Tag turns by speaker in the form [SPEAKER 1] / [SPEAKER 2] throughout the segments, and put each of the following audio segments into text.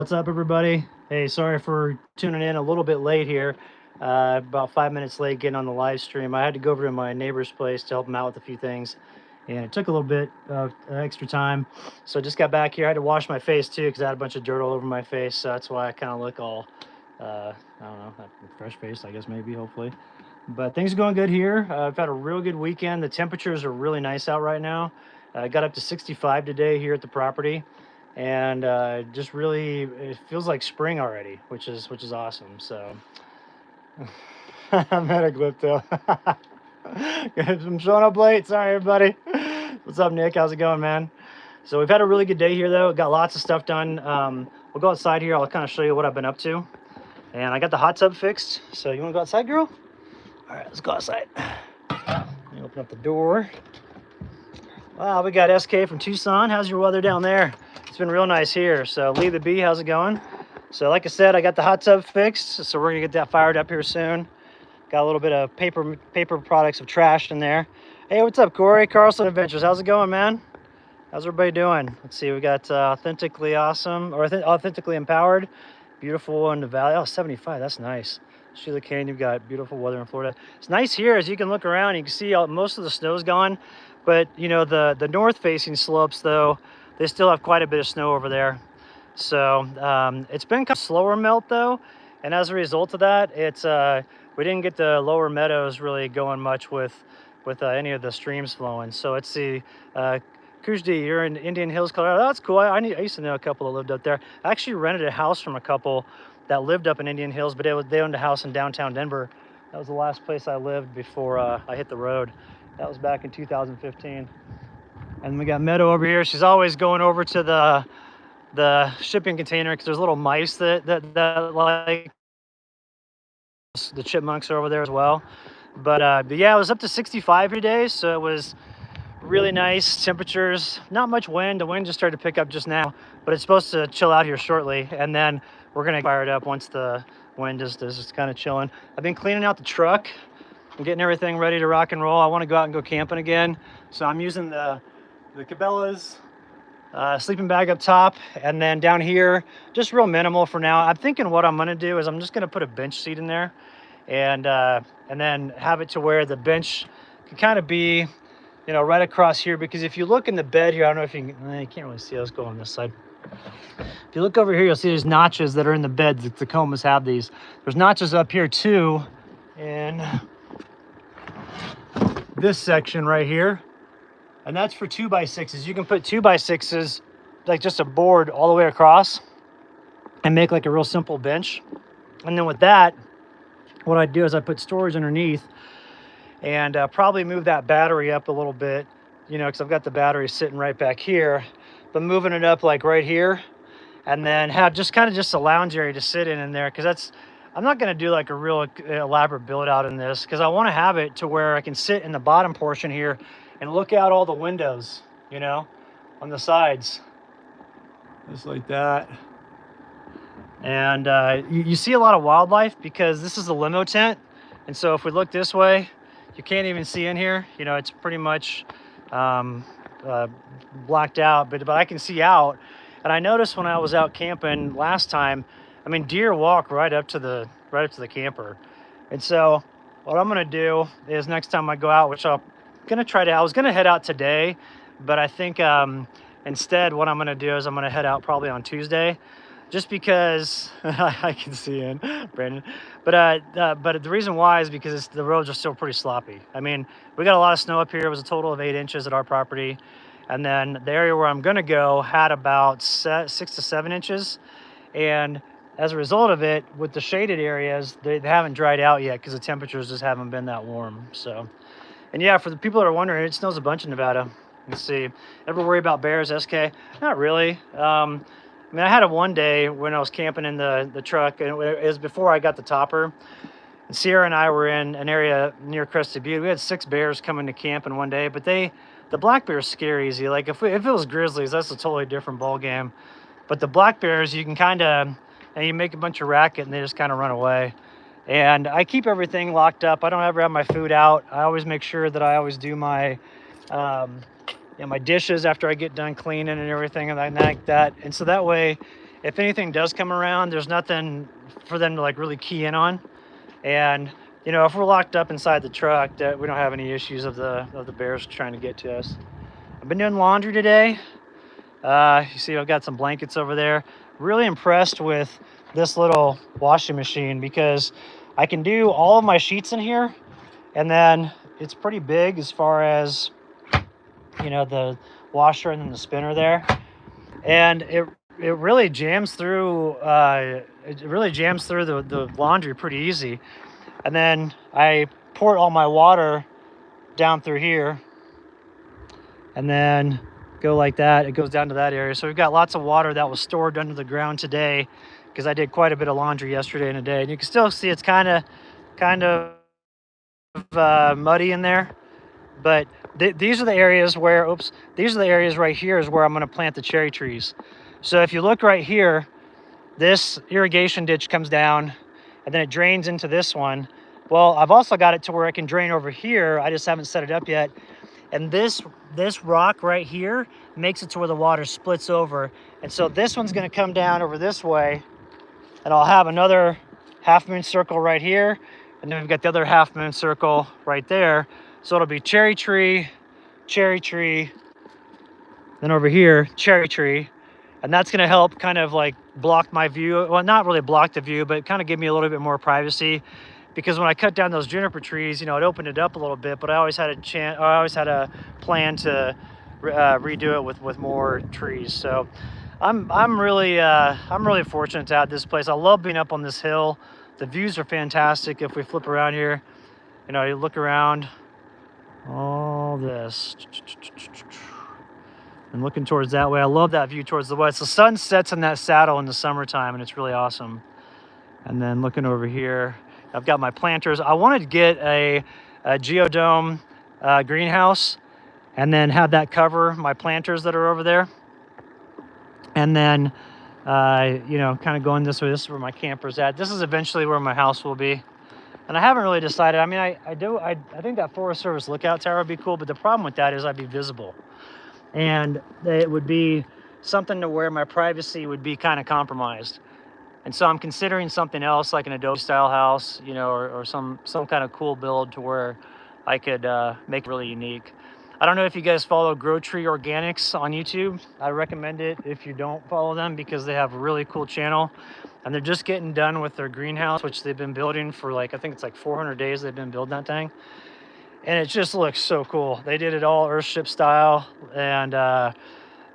[SPEAKER 1] What's up, everybody? Hey, sorry for tuning in a little bit late here. About 5 minutes late getting on the live stream. I had to go over to my neighbor's place to help him out with a few things, and it took a little bit of extra time. So I just got back here. I had to wash my face too because I had a bunch of dirt all over my face. So that's why I kind of look all, I don't know, fresh face, I guess, maybe, hopefully. But things are going good here. I've had a real good weekend. The temperatures are really nice out right now. I got up to 65 today here at the property, and just really it feels like spring already, which is awesome. So I'm at a clip too. I'm showing up late. Sorry, everybody. What's up, Nick? How's it going, man? So we've had a really good day here, though. Got lots of stuff done. We'll go outside here. I'll kind of show you what I've been up to. And I got the hot tub fixed. So you want to go outside, girl? All right, let's go outside. Let me open up the door. Wow, we got SK from Tucson. How's your weather down there? It's been real nice here. So Lee the Bee, how's it going? So like I said, I got the hot tub fixed. So we're gonna get that fired up here soon. Got a little bit of paper products of trash in there. Hey, what's up, Corey? Carlson Adventures, how's it going, man? How's everybody doing? Let's see, we got Authentically Awesome, or Authentically Empowered. Beautiful in the valley. Oh, 75, that's nice. Sheila Kane, you've got beautiful weather in Florida. It's nice here as you can look around. You can see most of the snow's gone. But, you know, the north-facing slopes, though, they still have quite a bit of snow over there. So it's been kind of slower melt, though. And as a result of that, it's we didn't get the lower meadows really going much with any of the streams flowing. So it's the Kujdi, you're in Indian Hills, Colorado. That's cool. I used to know a couple that lived up there. I actually rented a house from a couple that lived up in Indian Hills, but they owned a house in downtown Denver. That was the last place I lived before I hit the road. That was back in 2015. And we got Meadow over here. She's always going over to the shipping container because there's little mice that like. The chipmunks are over there as well. But yeah, it was up to 65 today, so it was really nice temperatures. Not much wind. The wind just started to pick up just now, but it's supposed to chill out here shortly, and then we're gonna fire it up once the wind is just kind of chilling. I've been cleaning out the truck. I'm getting everything ready to rock and roll. I want to go out and go camping again, so I'm using the Cabela's sleeping bag up top, and then down here just real minimal for now. I'm thinking what I'm gonna do is I'm just gonna put a bench seat in there, and then have it to where the bench can kind of be, you know, right across here. Because if you look in the bed here, I don't know if you can't really see. Let's go on this side. If you look over here, you'll see there's notches that are in the bed. The Tacomas have these. There's notches up here too in this section right here. And that's for 2x6s. You can put 2x6s, like just a board all the way across, and make like a real simple bench. And then with that, what I do is I put storage underneath, and probably move that battery up a little bit, you know, because I've got the battery sitting right back here, but moving it up like right here, and then have just kind of just a lounge area to sit in there. Because I'm not going to do like a real elaborate build out in this, because I want to have it to where I can sit in the bottom portion here and look out all the windows, you know, on the sides, just like that. And you see a lot of wildlife because this is a limo tent. And so if we look this way, you can't even see in here. You know, it's pretty much blacked out, but I can see out. And I noticed when I was out camping last time, I mean, deer walk right up to the camper. And so what I'm gonna do is next time I go out, which I was gonna head out today, but I think instead what I'm gonna do is I'm gonna head out probably on Tuesday, just because I can see in Brandon. But the reason why is because the roads are still pretty sloppy. I mean, we got a lot of snow up here. It was a total of 8 inches at our property. And then the area where I'm gonna go had about 6 to 7 inches. And as a result of it, with the shaded areas, they haven't dried out yet because the temperatures just haven't been that warm. So, and yeah, for the people that are wondering, it snows a bunch in Nevada. Let's see. Ever worry about bears, SK? Not really. I mean, I had it one day when I was camping in the truck, and it was before I got the topper. And Sierra and I were in an area near Crested Butte. We had 6 bears coming to camp in one day, but the black bears scare easy. Like if it was grizzlies, that's a totally different ball game. But the black bears, you can kind of, and you make a bunch of racket and they just kind of run away. And I keep everything locked up. I don't ever have my food out. I always make sure that I always do my my dishes after I get done cleaning and everything and like that. And so that way, if anything does come around, there's nothing for them to like really key in on. And you know, if we're locked up inside the truck, that we don't have any issues of the bears trying to get to us. I've been doing laundry today. You see, I've got some blankets over there. Really impressed with this little washing machine because I can do all of my sheets in here, and then it's pretty big as far as, you know, the washer and then the spinner there, and it really jams through. It really jams through the laundry pretty easy, and then I pour all my water down through here, and then go like that. It goes down to that area. So we've got lots of water that was stored under the ground today because I did quite a bit of laundry yesterday and today. And you can still see it's kind of muddy in there. But these are the areas where, oops, these are the areas right here is where I'm going to plant the cherry trees. So if you look right here, this irrigation ditch comes down and then it drains into this one. Well, I've also got it to where I can drain over here. I just haven't set it up yet. And this rock right here makes it to where the water splits over. And so this one's going to come down over this way, and I'll have another half moon circle right here. And then we've got the other half moon circle right there. So it'll be cherry tree, then over here, cherry tree. And that's going to help kind of like block my view. Well, not really block the view, but kind of give me a little bit more privacy. Because when I cut down those juniper trees, you know, it opened it up a little bit, but I always had a plan to redo it with more trees. So I'm really fortunate to have this place. I love being up on this hill. The views are fantastic. If we flip around here, you know, you look around, all this, and looking towards that way. I love that view towards the west. The sun sets in that saddle in the summertime, and it's really awesome. And then looking over here, I've got my planters. I wanted to get a geodome greenhouse and then have that cover my planters that are over there. And then, you know, kind of going this way. This is where my camper's at. This is eventually where my house will be. And I haven't really decided. I mean, I think that Forest Service lookout tower would be cool, but the problem with that is I'd be visible. And it would be something to where my privacy would be kind of compromised. And so I'm considering something else like an Adobe style house, you know, or some kind of cool build to where I could make it really unique. I don't know if you guys follow Grow Tree Organics on YouTube. I recommend it if you don't follow them because they have a really cool channel. And they're just getting done with their greenhouse, which they've been building for like, I think it's like 400 days they've been building that thing. And it just looks so cool. They did it all Earthship style, and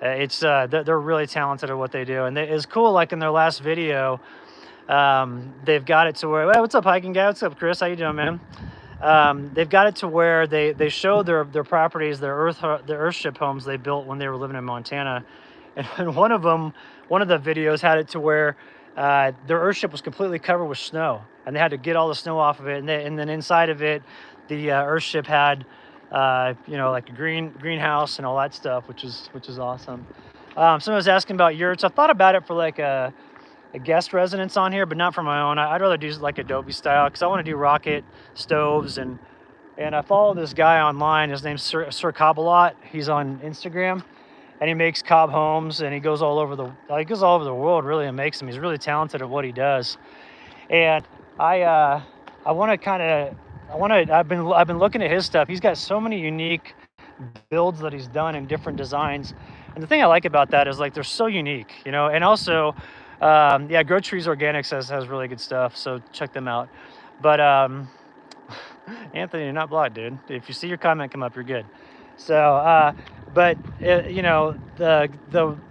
[SPEAKER 1] they're really talented at what they do. And it's cool, like in their last video, they've got it to where, hey, what's up, hiking guy? What's up, Chris? How you doing, man? They've got it to where they show their properties, their Earthship homes they built when they were living in Montana. And one of the videos had it to where their Earthship was completely covered with snow, and they had to get all the snow off of it. And then inside of it, the Earthship had, you know, like a greenhouse and all that stuff, which is awesome. Someone was asking about yurts. I thought about it for like a guest residence on here, but not for my own. I'd rather do like Adobe style because I want to do rocket stoves, and I follow this guy online. His name's Sir Cob-a-lot. He's on Instagram, and he makes cob homes, and he goes all over the world really and makes them. He's really talented at what he does, and I've been looking at his stuff. He's got so many unique builds that he's done in different designs, and the thing I like about that is like they're so unique, you know. And also, yeah, Grow Trees Organics has really good stuff, so check them out. But Anthony, you're not blocked, dude. If you see your comment come up, you're good. So, you know, the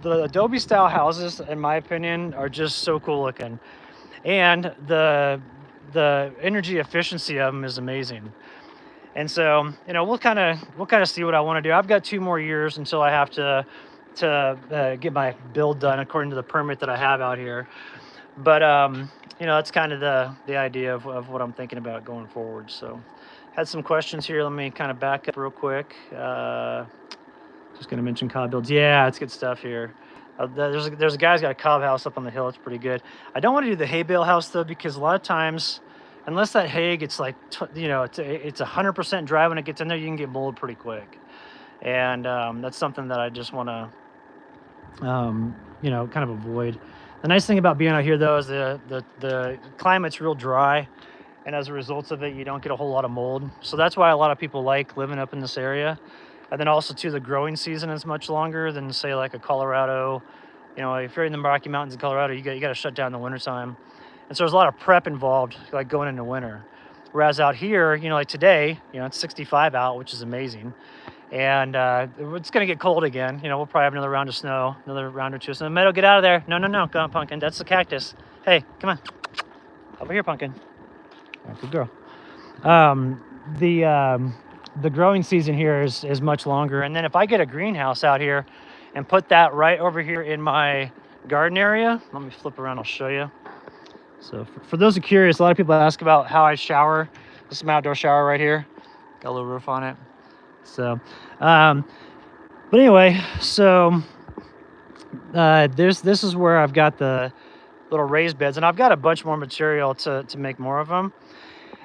[SPEAKER 1] Adobe style houses, in my opinion, are just so cool looking, and the energy efficiency of them is amazing. And so, you know, we'll kind of see what I want to do. I've got 2 more years until I have to get my build done according to the permit that I have out here. But you know, that's kind of the idea of what I'm thinking about going forward. So, had some questions here. Let me kind of back up real quick. Just going to mention cob builds. Yeah, it's good stuff here. There's a guy's got a cob house up on the hill. It's pretty good. I don't want to do the hay bale house though, because a lot of times, unless that hay gets like, you know, it's 100% dry when it gets in there, you can get mold pretty quick. And that's something that I just want to, you know, kind of avoid. The nice thing about being out here though is the climate's real dry, and as a result of it, you don't get a whole lot of mold. So that's why a lot of people like living up in this area. And then also too, the growing season is much longer than say like a Colorado. You know, if you're in the Rocky Mountains in Colorado, you got to shut down in the wintertime. And so there's a lot of prep involved, like going into winter. Whereas out here, you know, like today, you know, it's 65 out, which is amazing. And it's gonna get cold again. You know, we'll probably have another round of snow, another round or two. So Meadow, get out of there. No, no, no, go on, Pumpkin. That's the cactus. Hey, come on. Over here, Pumpkin. Oh, good girl. Um, the growing season here is much longer. And then if I get a greenhouse out here and put that right over here in my garden area, let me flip around, I'll show you. So for those who are curious, a lot of people ask about how I shower. This is my outdoor shower right here. Got a little roof on it. So, but anyway, so this is where I've got the little raised beds, and I've got a bunch more material to make more of them.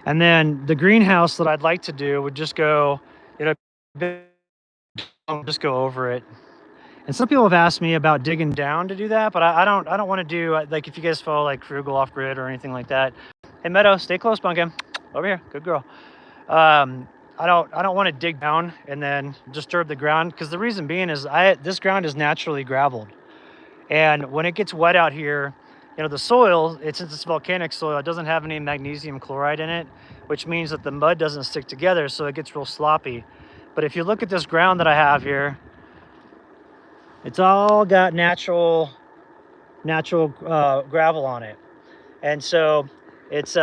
[SPEAKER 1] And then the greenhouse that I'd like to do would just go, you know, just go over it. And some people have asked me about digging down to do that, but I don't want to do, like, if you guys follow like frugal off grid or anything like that. Hey Meadow, stay close, Pumpkin. Over here, good girl. I don't want to dig down and then disturb the ground, because the reason being is this ground is naturally graveled, and when it gets wet out here, you know, the soil, since it's volcanic soil, it doesn't have any magnesium chloride in it, which means that the mud doesn't stick together, so it gets real sloppy. But if you look at this ground that I have here, it's all got natural gravel on it, and so it's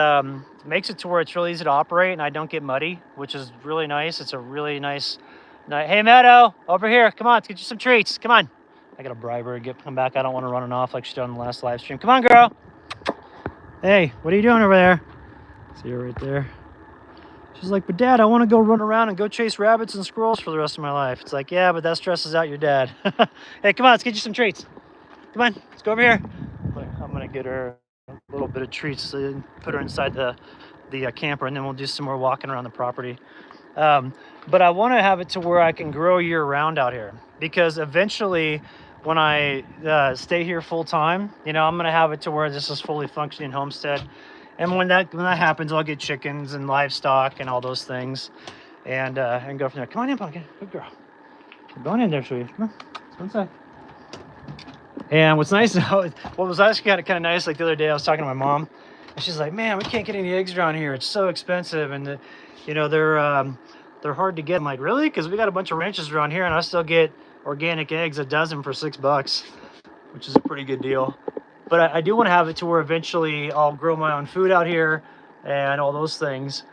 [SPEAKER 1] makes it to where it's really easy to operate, and I don't get muddy, which is really nice. It's a really nice. Hey Meadow, over here, come on, let's get you some treats. Come on. I gotta bribe her and come back. I don't want to run it off like she did on the last live stream. Come on, girl. Hey, what are you doing over there? See her right there. She's like, but Dad, I want to go run around and go chase rabbits and squirrels for the rest of my life. It's like, yeah, but that stresses out your dad. Hey, come on, let's get you some treats. Come on, let's go over here. I'm gonna get her a little bit of treats and put her inside the camper, and then we'll do some more walking around the property. But I want to have it to where I can grow year round out here, because eventually when I stay here full time, you know, I'm gonna have it to where this is fully functioning homestead. And when that happens, I'll get chickens and livestock and all those things, and go from there. Come on in, Pumpkin. Good girl. We're going in there, sweetie. Come on. Let's go inside. And what's nice, what was actually kind of nice, like the other day I was talking to my mom, and she's like, man, we can't get any eggs around here. It's so expensive, and you know, they're hard to get. I'm like, really? Because we got a bunch of ranches around here, and I still get organic eggs, a dozen for $6, which is a pretty good deal. But I do want to have it to where eventually I'll grow my own food out here and all those things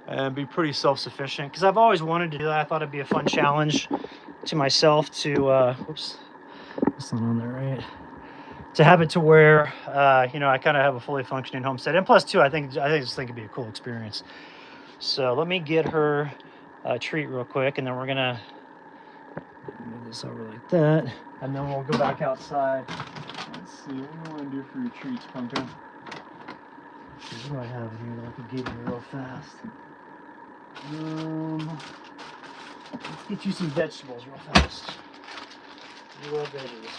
[SPEAKER 1] and be pretty self-sufficient, because I've always wanted to do that. I thought it'd be a fun challenge to myself to, oops, that's not on there, right? To have it to where, you know, I kind of have a fully functioning homestead. And plus too, I just think it'd be a cool experience. So let me get her a treat real quick, and then we're gonna move this over like that, and then we'll go back outside. Let's see, what do you want to do for your treats, Pumpkin? What do I have here that I can give you real fast? Let's get you some vegetables real fast. You love veggies.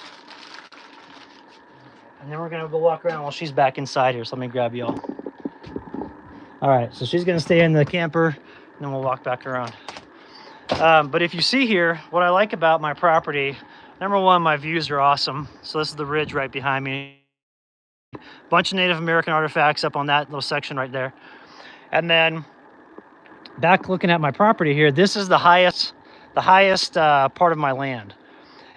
[SPEAKER 1] And then we're gonna go walk around while she's back inside here, so let me grab y'all. All right, so she's gonna stay in the camper, and then we'll walk back around. But if you see here, what I like about my property, number one, my views are awesome. So this is the ridge right behind me. Bunch of Native American artifacts up on that little section right there. And then back looking at my property here, this is the highest part of my land.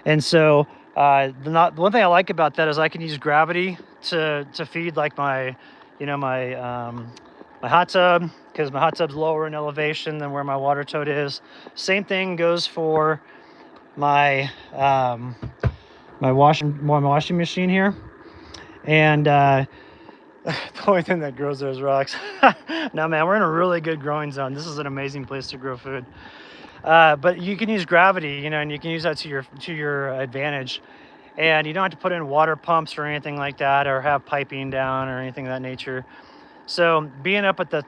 [SPEAKER 1] And so the one thing I like about that is I can use gravity to feed like my, you know, my hot tub, because my hot tub's lower in elevation than where my water tote is. Same thing goes for my my washing machine here. And the only thing that grows there is rocks. No, man, we're in a really good growing zone. This is an amazing place to grow food. But you can use gravity, you know, and you can use that to your advantage. And you don't have to put in water pumps or anything like that, or have piping down or anything of that nature. So being up at the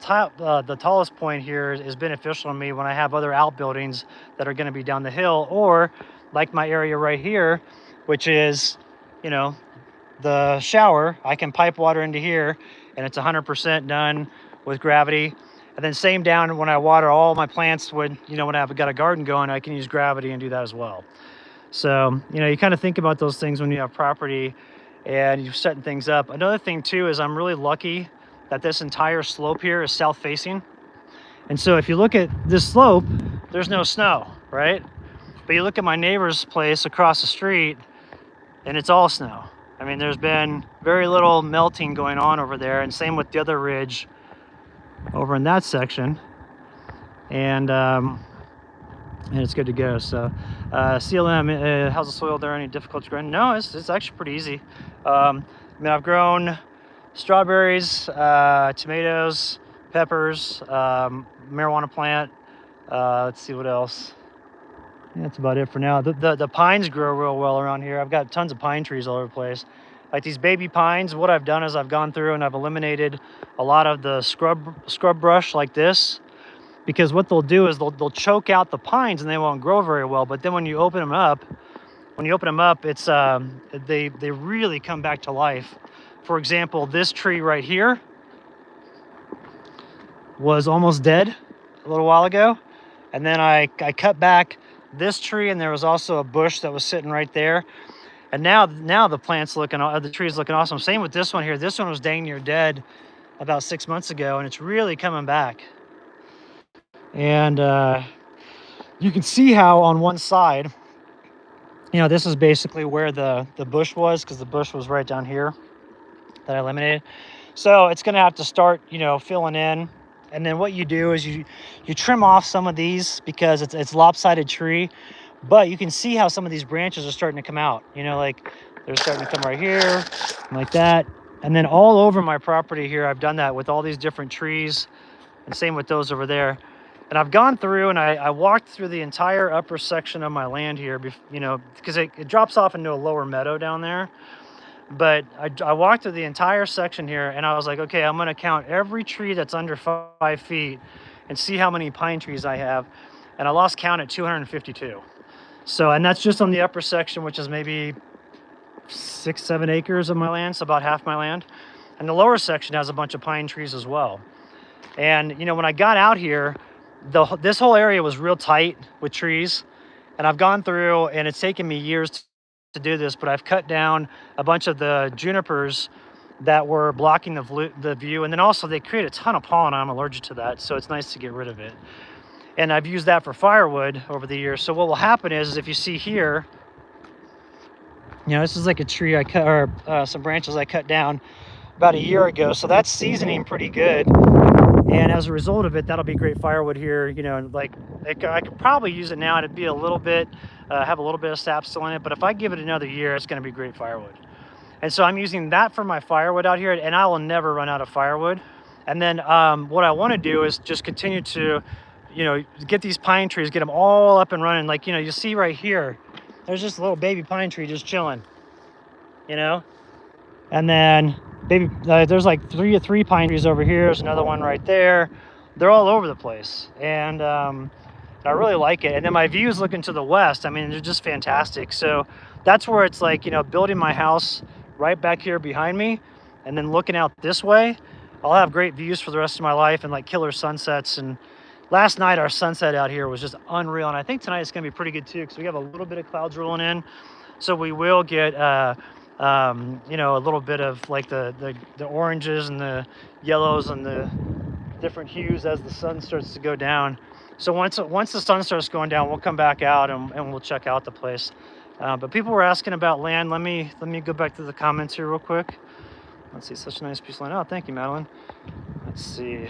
[SPEAKER 1] top, the tallest point here is beneficial to me when I have other outbuildings that are going to be down the hill, or like my area right here, which is, you know, the shower, I can pipe water into here, and it's 100% done with gravity. And then same down when I water all my plants when I've got a garden going, I can use gravity and do that as well. So, you kind of think about those things when you have property and you're setting things up. Another thing too is I'm really lucky that this entire slope here is south facing. And so if you look at this slope, there's no snow, right? But you look at my neighbor's place across the street and it's all snow. I mean, there's been very little melting going on over there, and same with the other ridge over in that section. And it's good to go. So CLM, how's the soil there? Any difficulty growing? No, it's actually pretty easy. I mean, I've grown strawberries, tomatoes, peppers, marijuana plant. Let's see what else. Yeah, that's about it for now. The pines grow real well around here. I've got tons of pine trees all over the place. Like these baby pines, what I've done is I've gone through and I've eliminated a lot of the scrub brush like this, because what they'll do is they'll choke out the pines and they won't grow very well. But then when you open them up, it's they really come back to life. For example, this tree right here was almost dead a little while ago, and then I cut back this tree, and there was also a bush that was sitting right there. And now the the tree's looking awesome. Same with this one here. This one was dang near dead about 6 months ago, and it's really coming back. And you can see how on one side, this is basically where the bush was, because the bush was right down here that I eliminated. So it's gonna have to start, filling in. And then what you do is you trim off some of these because it's lopsided tree, but you can see how some of these branches are starting to come out, like they're starting to come right here like that. And then all over my property here, I've done that with all these different trees, and same with those over there. And I've gone through and I walked through the entire upper section of my land here, because it drops off into a lower meadow down there. But I walked through the entire section here, and I was like, okay, I'm going to count every tree that's under 5 feet and see how many pine trees I have. And I lost count at 252. So, and that's just on the upper section, which is maybe 6-7 acres of my land, so about half my land. And the lower section has a bunch of pine trees as well. And when I got out here, this whole area was real tight with trees, and I've gone through, and it's taken me years to do this, but I've cut down a bunch of the junipers that were blocking the view, and then also they create a ton of pollen. I'm allergic to that, so it's nice to get rid of it. And I've used that for firewood over the years. So what will happen is if you see here, this is like a tree I cut, or some branches I cut down about a year ago, so that's seasoning pretty good. And as a result of it, that'll be great firewood here. And like I could probably use it now. It'd be a little bit, have a little bit of sap still in it. But if I give it another year, it's going to be great firewood. And so I'm using that for my firewood out here, and I will never run out of firewood. And then what I want to do is just continue to, get these pine trees, get them all up and running. Like, you see right here, there's just a little baby pine tree just chilling, and then there's like three pine trees over here. There's another one right there. They're all over the place, and I really like it. And then my views looking to the west, I mean, they're just fantastic. So that's where it's like, building my house right back here behind me, and then looking out this way, I'll have great views for the rest of my life, and like killer sunsets. And last night our sunset out here was just unreal, and I think tonight it's gonna be pretty good too, because we have a little bit of clouds rolling in, so we will get a little bit of like the oranges and the yellows and the different hues as the sun starts to go down. So once the sun starts going down, we'll come back out and we'll check out the place. But people were asking about land. Let me go back to the comments here real quick. Let's see, such a nice piece of land. Oh, thank you, Madeline. Let's see.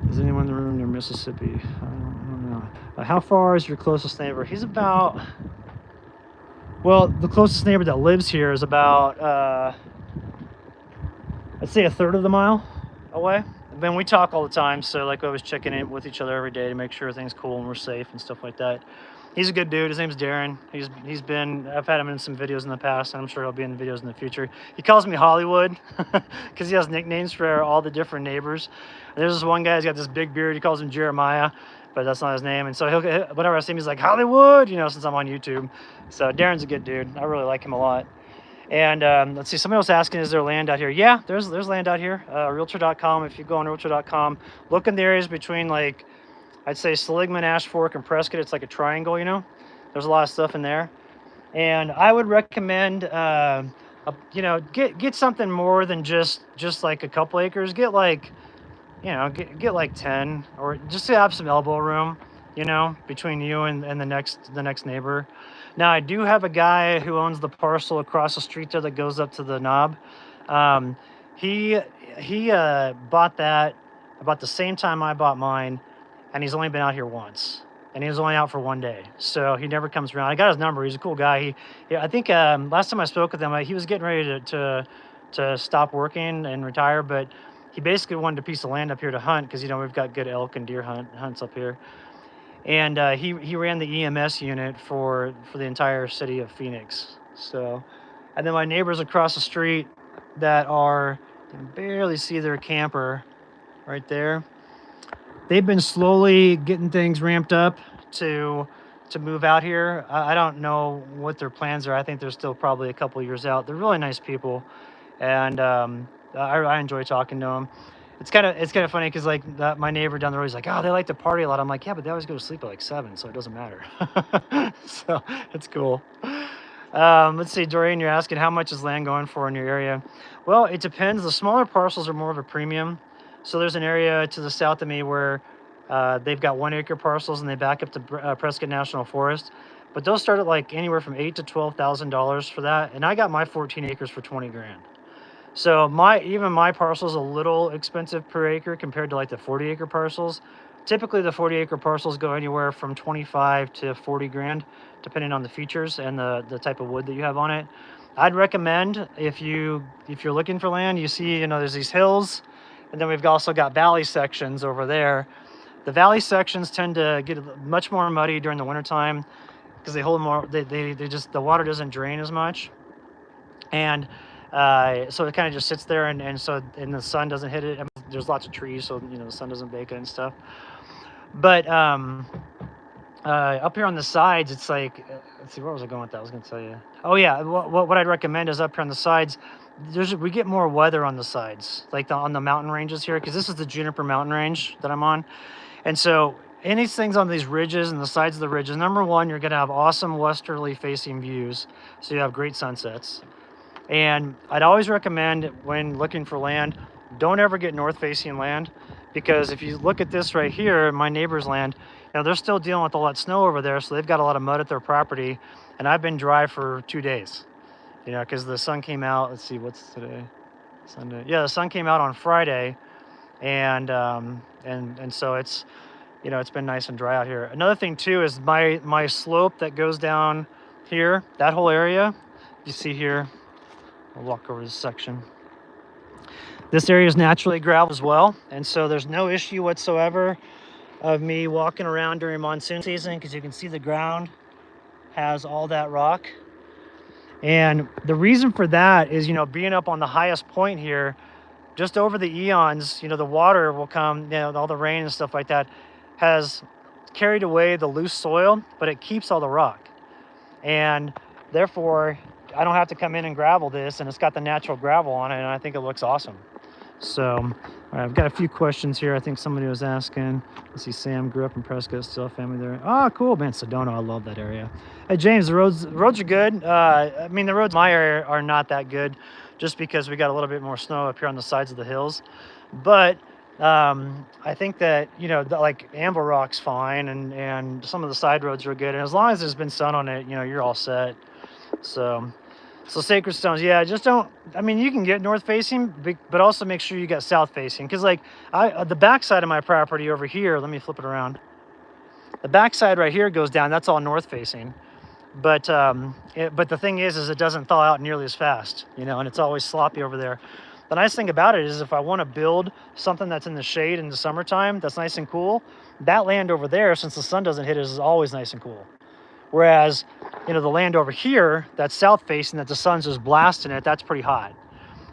[SPEAKER 1] Is anyone in the room near Mississippi? I don't know. How far is your closest neighbor? He's about, well, the closest neighbor that lives here is about, I'd say 1/3 of the mile away. Then we talk all the time, so like I was checking in with each other every day to make sure everything's cool and we're safe and stuff like that. He's a good dude. His name's Darren. I've had him in some videos in the past, and I'm sure he'll be in the videos in the future. He calls me Hollywood because he has nicknames for all the different neighbors. And there's this one guy, he's got this big beard. He calls him Jeremiah, but that's not his name. And so whenever I see him, he's like, Hollywood, since I'm on YouTube. So Darren's a good dude. I really like him a lot. And let's see, somebody else asking, is there land out here? Yeah, there's land out here. Realtor.com. If you go on Realtor.com, look in the areas between, like, I'd say Seligman, Ash Fork, and Prescott. It's like a triangle, you know. There's a lot of stuff in there, and I would recommend, you know, get something more than just like a couple acres. Get like, you know, get like 10, or just to have some elbow room, you know, between you and the next neighbor. Now, I do have a guy who owns the parcel across the street there that goes up to the knob. Um, he he bought that about the same time I bought mine, and he's only been out here once, and he was only out for one day, so he never comes around. I got his number. He's a cool guy. Yeah, I think last time I spoke with him, he was getting ready to stop working and retire, but he basically wanted a piece of land up here to hunt because, you know, we've got good elk and deer hunts up here. And he ran the EMS unit for the entire city of Phoenix. So, and then my neighbors across the street that are, you can barely see their camper right there. They've been slowly getting things ramped up to move out here. I don't know what their plans are. I think they're still probably a couple years out. They're really nice people, and I enjoy talking to them. It's kind of funny because, like, my neighbor down the road is like, oh, they like to party a lot. I'm like, yeah, but they always go to sleep at like 7, so it doesn't matter. So it's cool. Let's see, Doreen, you're asking how much is land going for in your area? Well, it depends. The smaller parcels are more of a premium. So there's an area to the south of me where they've got 1 acre parcels and they back up to Prescott National Forest, but they'll start at like anywhere from $8,000 to $12,000 for that. And I got my 14 acres for 20 grand. So even my parcel's a little expensive per acre compared to like the 40-acre parcels. Typically, the 40-acre parcels go anywhere from 25 to 40 grand, depending on the features and the type of wood that you have on it. I'd recommend, if you're looking for land, you see, you know, there's these hills, and then we've also got valley sections over there. The valley sections tend to get much more muddy during the wintertime because they hold more. They just, the water doesn't drain as much, and so it kind of just sits there, and the sun doesn't hit it. I mean, there's lots of trees, so, you know, the sun doesn't bake it and stuff. But up here on the sides, it's like, let's see, where was I going with that? I was going to tell you. Oh yeah, what I'd recommend is up here on the sides. We get more weather on the sides, like on the mountain ranges here, because this is the Juniper Mountain Range that I'm on, and so any things on these ridges and the sides of the ridges. Number one, you're going to have awesome westerly facing views, so you have great sunsets. And I'd always recommend, when looking for land, don't ever get north facing land, because if you look at this right here, my neighbor's land, you know, they're still dealing with all that snow over there, so they've got a lot of mud at their property, and I've been dry for 2 days, you know, because the sun came out. Let's see, what's today? Sunday. Yeah, the sun came out on Friday, and so it's, you know, it's been nice and dry out here. Another thing too is my slope that goes down here, that whole area you see here. I'll walk over this section. This area is naturally gravel as well, and so there's no issue whatsoever of me walking around during monsoon season, because you can see the ground has all that rock. And the reason for that is, you know, being up on the highest point here, just over the eons, you know, the water will come, you know, all the rain and stuff like that has carried away the loose soil, but it keeps all the rock. And therefore, I don't have to come in and gravel this, and it's got the natural gravel on it, and I think it looks awesome. So, all right, I've got a few questions here. I think somebody was asking. Let's see, Sam grew up in Prescott, still family there. Oh, cool, man, Sedona, I love that area. Hey, James, the roads are good. I mean, the roads in my area are not that good, just because we got a little bit more snow up here on the sides of the hills. But I think that, you know, like Amble Rock's fine, and some of the side roads are good, and as long as there's been sun on it, you know, you're all set. So Sacred Stones, yeah, just don't, I mean, you can get north facing, but also make sure you got south facing, because like the back side of my property over here, let me flip it around. The back side right here goes down, that's all north facing. But the thing is it doesn't thaw out nearly as fast, you know, and it's always sloppy over there. The nice thing about it is, if I want to build something that's in the shade in the summertime, that's nice and cool, that land over there, since the sun doesn't hit it, is always nice and cool. Whereas, you know, the land over here that's south facing, that the sun's just blasting it, that's pretty hot.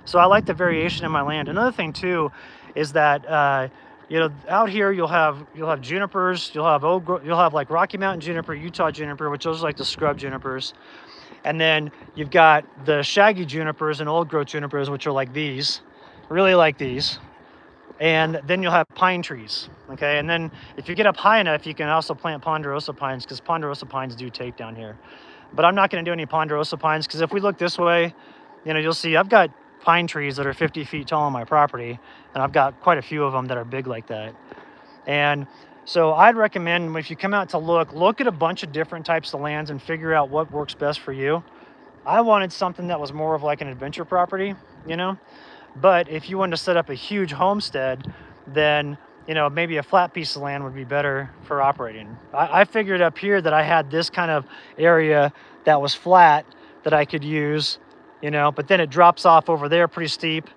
[SPEAKER 1] So I like the variation in my land. Another thing too is that you know, out here you'll have junipers, you'll have like Rocky Mountain juniper, Utah juniper, which those are like the scrub junipers. And then you've got the shaggy junipers and old growth junipers, which are like these, really like these. And then you'll have pine trees, okay? And then if you get up high enough, you can also plant ponderosa pines, because ponderosa pines do take down here. But I'm not gonna do any ponderosa pines, because if we look this way, you know, you'll see I've got pine trees that are 50 feet tall on my property, and I've got quite a few of them that are big like that. And so I'd recommend, if you come out to look at a bunch of different types of lands and figure out what works best for you. I wanted something that was more of like an adventure property, you know? But if you wanted to set up a huge homestead, then, you know, maybe a flat piece of land would be better for operating. I figured up here that I had this kind of area that was flat that I could use, you know, but then it drops off over there pretty steep,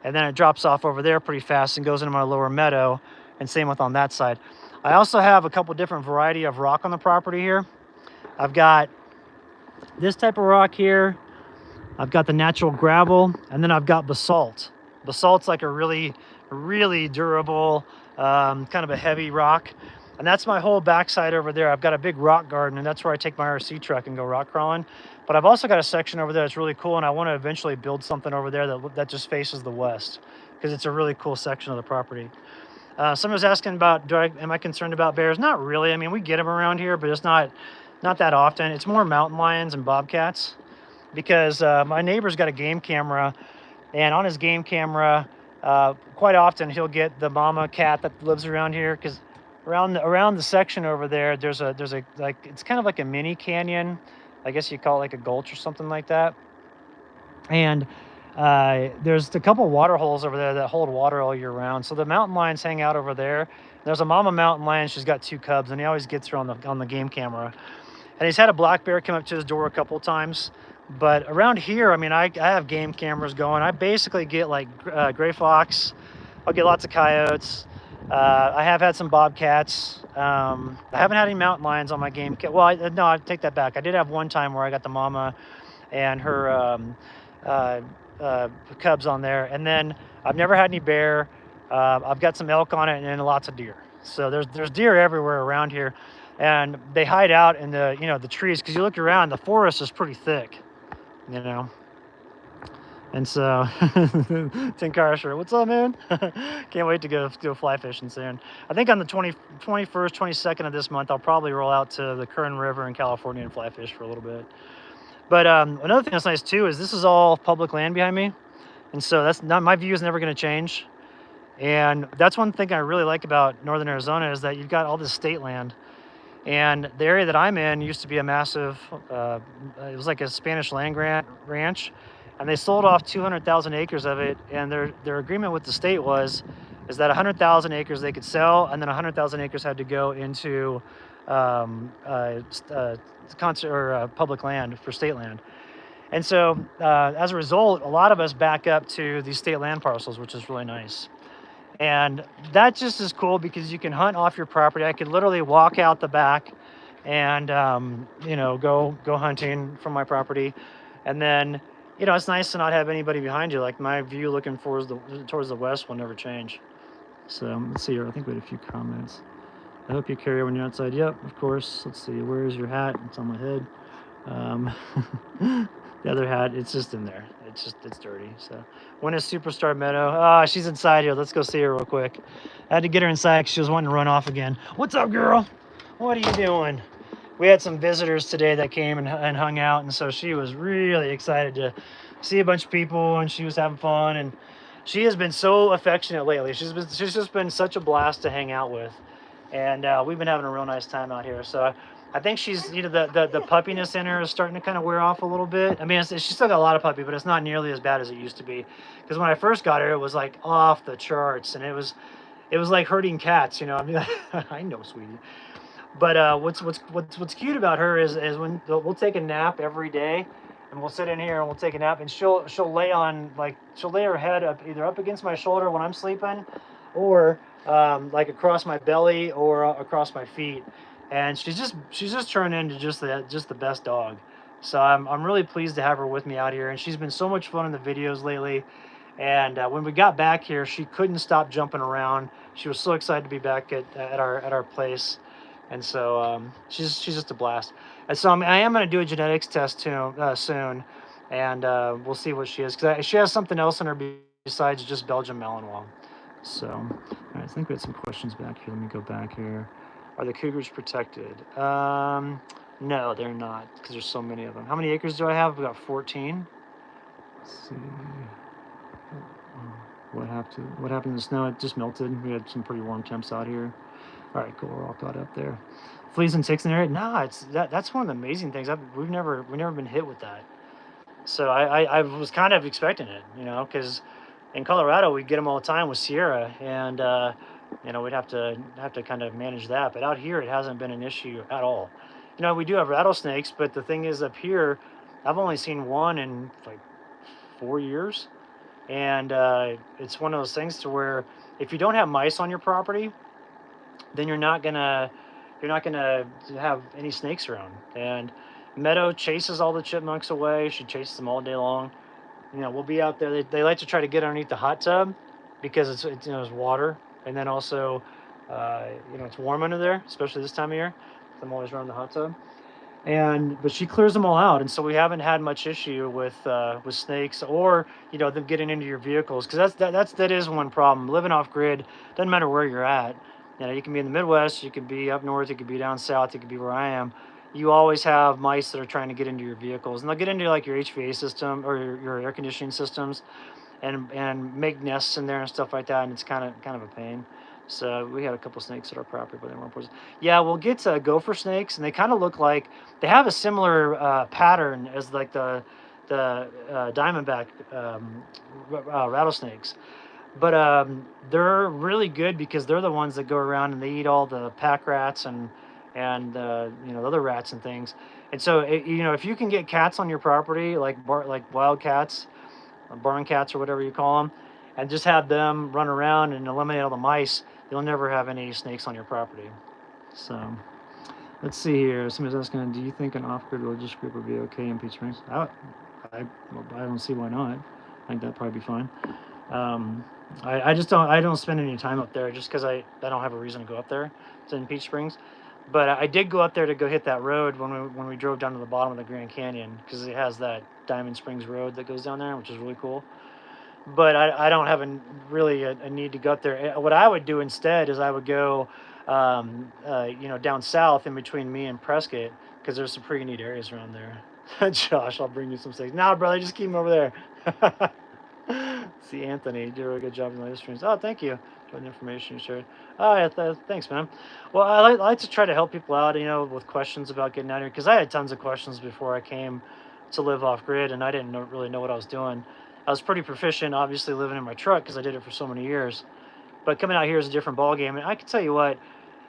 [SPEAKER 1] and then it drops off over there pretty fast and goes into my lower meadow, and same with on that side. I also have a couple different variety of rock on the property here. I've got this type of rock here. I've got the natural gravel, and then I've got basalt. Basalt's like a really, really durable, kind of a heavy rock. And that's my whole backside over there. I've got a big rock garden, and that's where I take my RC truck and go rock crawling. But I've also got a section over there that's really cool, and I want to eventually build something over there that just faces the west, because it's a really cool section of the property. Someone was asking about, am I concerned about bears? Not really. I mean, we get them around here, but it's not that often. It's more mountain lions and bobcats, because my neighbor's got a game camera, and on his game camera, quite often he'll get the mama cat that lives around here, because around the section over there, there's a like, it's kind of like a mini canyon. I guess you call it like a gulch or something like that. And there's a couple water holes over there that hold water all year round. So the mountain lions hang out over there. There's a mama mountain lion. She's got 2 cubs, and he always gets her on the game camera. And he's had a black bear come up to his door a couple times. But around here, I mean, I have game cameras going. I basically get like gray fox. I'll get lots of coyotes. I have had some bobcats. I haven't had any mountain lions on my game. Well, no, I take that back. I did have one time where I got the mama and her cubs on there. And then I've never had any bear. I've got some elk on it, and then lots of deer. So there's deer everywhere around here. And they hide out in the, you know, the trees, because you look around, the forest is pretty thick, you know. And so Tin Car, what's up, man? Can't wait to go fly fishing soon. I think on the 21st, 22nd of this month, I'll probably roll out to the Kern River in California and fly fish for a little bit. But another thing that's nice too is this is all public land behind me, and so that's not, my view is never going to change. And that's one thing I really like about northern Arizona, is that you've got all this state land. And the area that I'm in used to be a massive, it was like a Spanish land grant ranch, and they sold off 200,000 acres of it. And their agreement with the state is that 100,000 acres they could sell, and then 100,000 acres had to go into public land for state land. And so as a result, a lot of us back up to these state land parcels, which is really nice. And that just is cool, because you can hunt off your property. I could literally walk out the back and you know, go hunting from my property. And then, you know, it's nice to not have anybody behind you. Like, my view looking towards the west will never change. So let's see here. I think we had a few comments. I hope you carry when you're outside. Yep, of course. Let's see. Where's your hat? It's on my head. The other hat, it's just in there. It's dirty. So when is Superstar Meadow? Ah, she's inside here. Let's go see her real quick. I had to get her inside because she was wanting to run off again. What's up, girl? What are you doing? We had some visitors today that came and hung out, and so she was really excited to see a bunch of people, and she was having fun. And she has been so affectionate lately. She's just been such a blast to hang out with, and we've been having a real nice time out here. So I think she's, you know, the puppiness in her is starting to kind of wear off a little bit. I mean, she's still got a lot of puppy, but it's not nearly as bad as it used to be. Because when I first got her, it was like off the charts, and it was like herding cats, you know. I mean, I know, sweetie. But what's cute about her is when we'll take a nap every day, and we'll sit in here and we'll take a nap, and she'll lay her head up against my shoulder when I'm sleeping, or like across my belly or across my feet. And she's just turned into just the best dog. So I'm really pleased to have her with me out here, and she's been so much fun in the videos lately. And when we got back here, she couldn't stop jumping around. She was so excited to be back at our place. And so she's just a blast. And so I am going to do a genetics test soon, and we'll see what she is because she has something else in her besides just Belgian Malinois. So, all right, I think we had some questions back here. Let me go back here. Are the cougars protected? No, they're not because there's so many of them. How many acres do I have? We got 14. Let's see. What happened to the snow? It just melted. We had some pretty warm temps out here. All right, cool. We're all caught up there. Fleas and ticks in the area? Nah, that's one of the amazing things. We've never been hit with that. So I was kind of expecting it, because in Colorado we get them all the time with Sierra, and we'd have to kind of manage that. But out here it hasn't been an issue at all. We do have rattlesnakes, but the thing is up here, I've only seen one in like 4 years, and it's one of those things to where if you don't have mice on your property, then you're not gonna have any snakes around. And Meadow chases all the chipmunks away. She chases them all day long. We'll be out there. They like to try to get underneath the hot tub because it's water, and then also it's warm under there, especially this time of year. I'm always around the hot tub. But she clears them all out, and so we haven't had much issue with snakes or them getting into your vehicles, because that is one problem. Living off grid doesn't matter where you're at. You can be in the Midwest, you could be up north, you could be down south, you could be where I am. You always have mice that are trying to get into your vehicles, and they'll get into like your HVAC system or your air conditioning systems, and make nests in there and stuff like that, and it's kind of a pain. So we had a couple snakes at our property, but they weren't poisonous. Yeah, we'll get gopher snakes, and they kind of look like they have a similar pattern as like the diamondback rattlesnakes, but they're really good because they're the ones that go around and they eat all the pack rats and the other rats and things. And so if you can get cats on your property, like wild cats, barn cats or whatever you call them, and just have them run around and eliminate all the mice, you'll never have any snakes on your property. So let's see here. Somebody's asking, do you think an off-grid religious group would be okay in Peach Springs? I don't see why not. I think that'd probably be fine. I don't spend any time up there just because I don't have a reason to go up there. It's in Peach Springs. But I did go up there to go hit that road when we drove down to the bottom of the Grand Canyon, because it has that Diamond Springs Road that goes down there, which is really cool. But I don't have really a need to go up there. What I would do instead is I would go, down south in between me and Prescott, because there's some pretty neat areas around there. Josh, I'll bring you some steaks. Nah, brother, just keep them over there. See, Anthony, you did a really good job in the live streams. Oh, thank you for the information you shared. Oh, yeah, thanks, man. Well, I like to try to help people out, with questions about getting out here, because I had tons of questions before I came to live off grid, and I didn't really know what I was doing. I was pretty proficient, obviously, living in my truck because I did it for so many years. But coming out here is a different ballgame, and I can tell you what,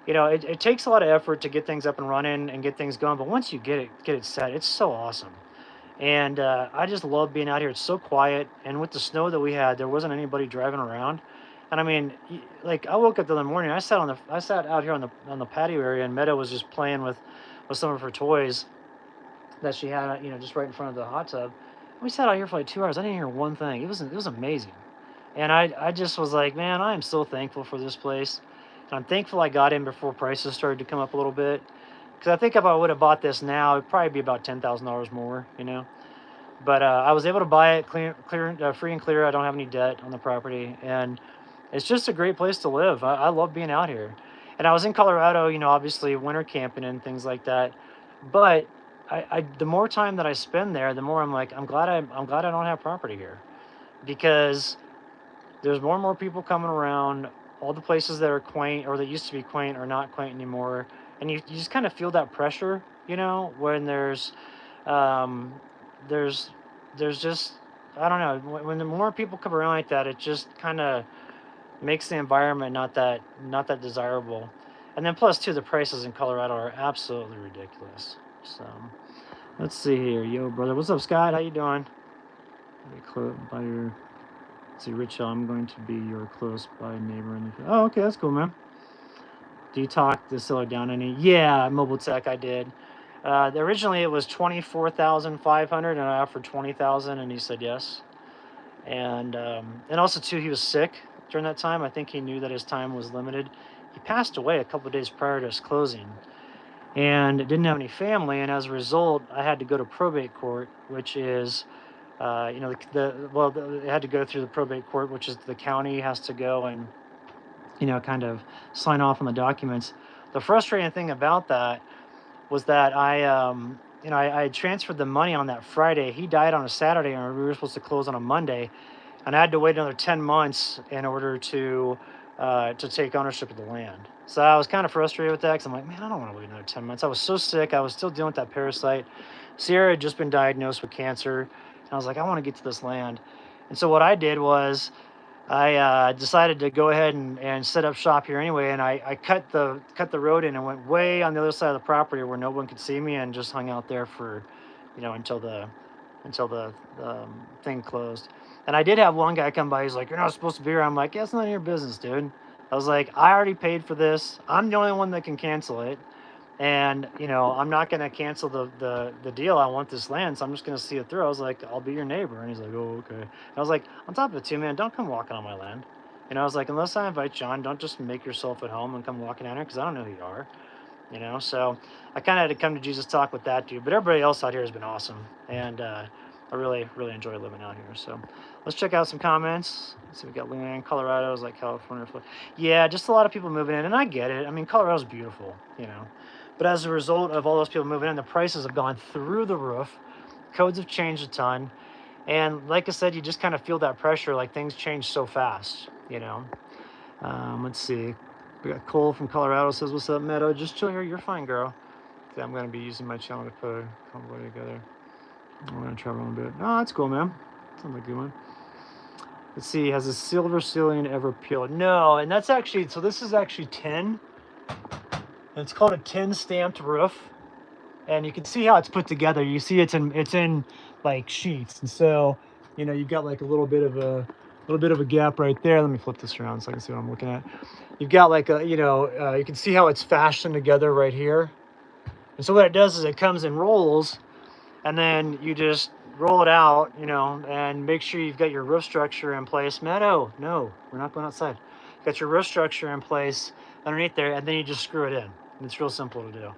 [SPEAKER 1] it takes a lot of effort to get things up and running and get things going. But once you get it set, it's so awesome. And I just love being out here. It's so quiet, and with the snow that we had, there wasn't anybody driving around. And I mean, like, I woke up in the morning. I sat out here on the patio area, and Meadow was just playing with some of her toys that she had, just right in front of the hot tub. We sat out here for like 2 hours. I didn't hear one thing. It was amazing. And I just was like, man, I am so thankful for this place. And I'm thankful I got in before prices started to come up a little bit. Because I think if I would have bought this now, it'd probably be about $10,000 more, But I was able to buy it free and clear. I don't have any debt on the property. And it's just a great place to live. I love being out here. And I was in Colorado, obviously winter camping and things like that. But the more time that I spend there, the more I'm like, I'm glad I don't have property here, because there's more and more people coming around. All the places that are quaint or that used to be quaint are not quaint anymore, and you just kind of feel that pressure, when um, there's just, I don't know, when the more people come around like that, it just kind of makes the environment not that desirable. And then plus too, the prices in Colorado are absolutely ridiculous. So let's see here. Yo, brother. What's up, Scott? How you doing? By your, let's see, Rich, I'm going to be your close by neighbor. Oh, okay, that's cool, man. Do you talk the seller down any? Yeah, Mobile Tech, I did. Originally it was 24,500, and I offered 20,000, and he said yes. And also too, he was sick during that time. I think he knew that his time was limited. he passed away a couple of days prior to his closing, and didn't have any family, and as a result, I had to go to probate court, which is, you know, it had to go through the probate court, which is the county has to go and, you know, kind of sign off on the documents. The frustrating thing about that was that you know, I had transferred the money on that Friday. He died on a Saturday, and we were supposed to close on a Monday, and I had to wait another 10 months in order to take ownership of the land. So I was kind of frustrated with that because I'm like, man, I don't want to wait another 10 months. I was so sick. I was still dealing with that parasite. Sierra had just been diagnosed with cancer, and I was like, I want to get to this land. And so what I did was I decided to go ahead and set up shop here anyway, and I cut the road in and went way on the other side of the property where no one could see me, and just hung out there for, you know, until the thing closed. And I did have one guy come by. He's like, "You're not supposed to be here." I'm like, "Yeah, it's none of your business, dude." I was like, "I already paid for this. I'm the only one that can cancel it, and you know, I'm not gonna cancel the deal. I want this land, so I'm just gonna see it through." I was like, "I'll be your neighbor," and he's like, "Oh, okay." And I was like, on top of it too, man, don't come walking on my land. And I was like, unless I invite you on, don't just make yourself at home and come walking down here because I don't know who you are, you know. So I kind of had to come to Jesus talk with that dude. But everybody else out here has been awesome, and I really enjoy living out here. So let's check out some comments. Let's see, we got Luann, Colorado is like California. Yeah, just a lot of people moving in, and I get it. I mean, Colorado's beautiful, you know. But as a result of all those people moving in, the prices have gone through the roof. Codes have changed a ton. And like I said, you just kind of feel that pressure, like things change so fast, you know. Let's see. We got Cole from Colorado says, "What's up, Meadow? Just chill here. You're fine, girl." Okay, I'm going to be using my channel to put a convoy together. I'm going to travel a bit. Oh, that's cool, man. Sounds like a good one. Let's see. Has a silver ceiling ever peeled? No, and that's actually, so this is actually tin. It's called a tin stamped roof, and you can see how it's put together. You see it's in like sheets, and so you know you've got like a little bit of a gap right there. Let me flip this around so I can see what I'm looking at. You've got like a, you know, you can see how it's fastened together right here. And so what it does is it comes in rolls, and then you just roll it out, you know, and make sure you've got your roof structure in place. Meadow, no, we're not going outside. Got your roof structure in place underneath there, and then you just screw it in. It's real simple to do.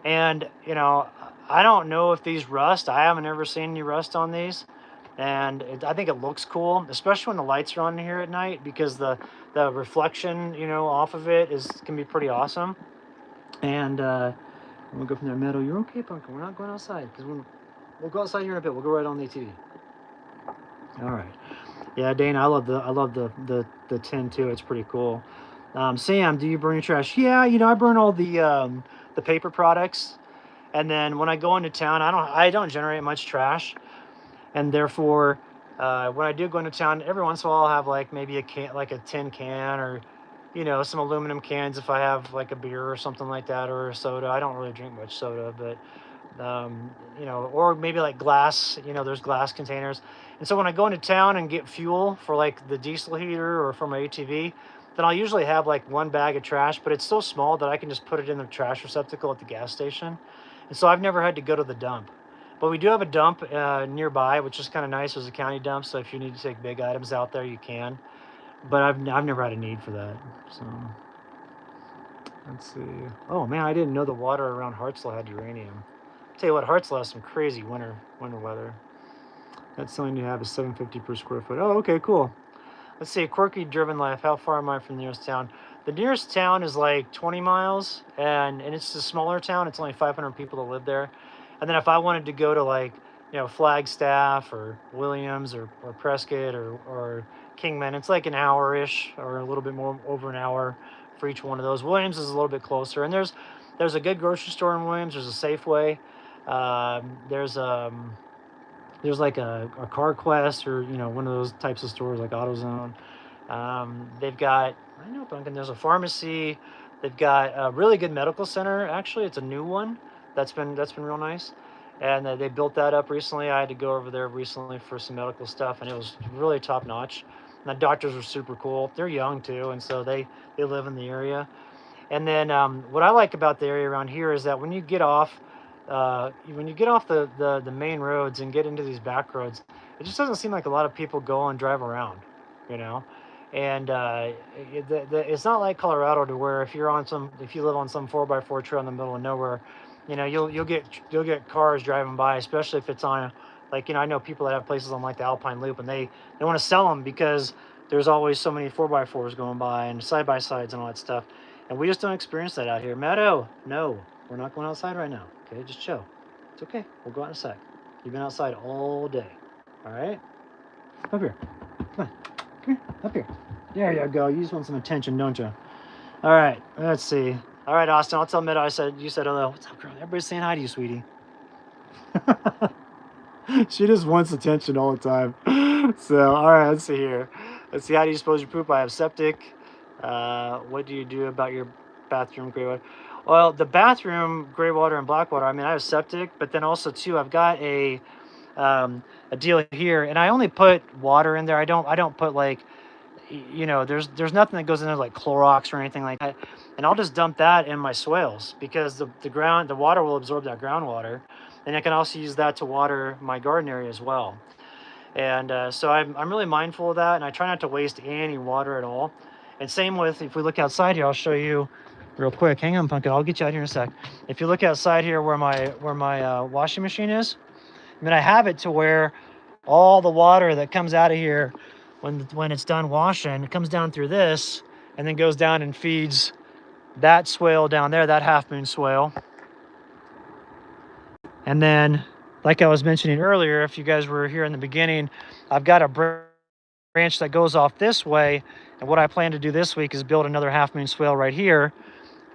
[SPEAKER 1] And, you know, I don't know if these rust. I haven't ever seen any rust on these. And I think it looks cool, especially when the lights are on here at night, because the reflection, you know, off of it can be pretty awesome. And we'll go from there. Meadow, you're okay, Pumpkin. We're not going outside because we'll go outside here in a bit. We'll go right on the ATV. All right. Yeah, Dana, I love the tin too. It's pretty cool. Sam, do you burn your trash? Yeah, you know, I burn all the paper products, and then when I go into town, I don't generate much trash, and therefore, when I do go into town, every once in a while I'll have like maybe a can, like a tin can, or you know, some aluminum cans if I have like a beer or something like that, or a soda. I don't really drink much soda, but you know, or maybe like glass, you know, there's glass containers. And so when I go into town and get fuel for like the diesel heater or for my ATV, then I'll usually have like one bag of trash, but it's so small that I can just put it in the trash receptacle at the gas station. And so I've never had to go to the dump. But we do have a dump nearby, which is kind of nice. There's a county dump, so if you need to take big items out there, you can. But I've never had a need for that. So let's see. Oh man, I didn't know the water around Hartselle had uranium. Tell you what, Hartselle has some crazy winter weather. That's something you have is $7.50 per square foot. Oh, okay, cool. Let's see, quirky driven life. How far am I from the nearest town? The nearest town is like 20 miles, and it's a smaller town. It's only 500 people that live there. And then if I wanted to go to like, you know, Flagstaff or Williams or Prescott or Kingman, it's like an hour-ish or a little bit more, over an hour for each one of those. Williams is a little bit closer, and there's a good grocery store in Williams. There's a Safeway. There's like a Car Quest, or you know, one of those types of stores like AutoZone. They've got, I know, Duncan, there's a pharmacy. They've got a really good medical center. Actually, it's a new one that's been real nice, and they built that up recently. I had to go over there recently for some medical stuff, and it was really top notch. And the doctors are super cool. They're young too, and so they live in the area. And then what I like about the area around here is that when you get off the main roads and get into these back roads, it just doesn't seem like a lot of people go and drive around, you know. And it's not like Colorado to where if you live on some 4x4 trail in the middle of nowhere, you'll get cars driving by, especially if it's on like I know people that have places on like the Alpine Loop, and they want to sell them because there's always so many 4x4s going by and side by sides and all that stuff, and we just don't experience that out here. Meadow, no, we're not going outside right now. Okay, just chill. It's okay. We'll go out in a sec. You've been outside all day. All right, up here. Come on, come here, up here. There you go. You just want some attention, don't you? All right, let's see. All right, Austin, I'll tell Meadow you said hello. What's up, girl? Everybody's saying hi to you, sweetie. She just wants attention all the time. So, all right, let's see here. Let's see, how do you dispose your poop? I have septic. What do you do about your bathroom gray water? Well, the bathroom gray water and black water, I mean, I have septic, but then also, too, I've got a deal here, and I only put water in there. I don't put like, there's nothing that goes in there like Clorox or anything like that. And I'll just dump that in my swales because the water will absorb that groundwater, and I can also use that to water my garden area as well. And so I'm really mindful of that, and I try not to waste any water at all. And same with, if we look outside here, I'll show you real quick. Hang on, Pumpkin. I'll get you out here in a sec. If you look outside here where my washing machine is, I mean, I have it to where all the water that comes out of here when it's done washing, it comes down through this and then goes down and feeds that swale down there, that half moon swale. And then, like I was mentioning earlier, if you guys were here in the beginning, I've got a branch that goes off this way. And what I plan to do this week is build another half moon swale right here.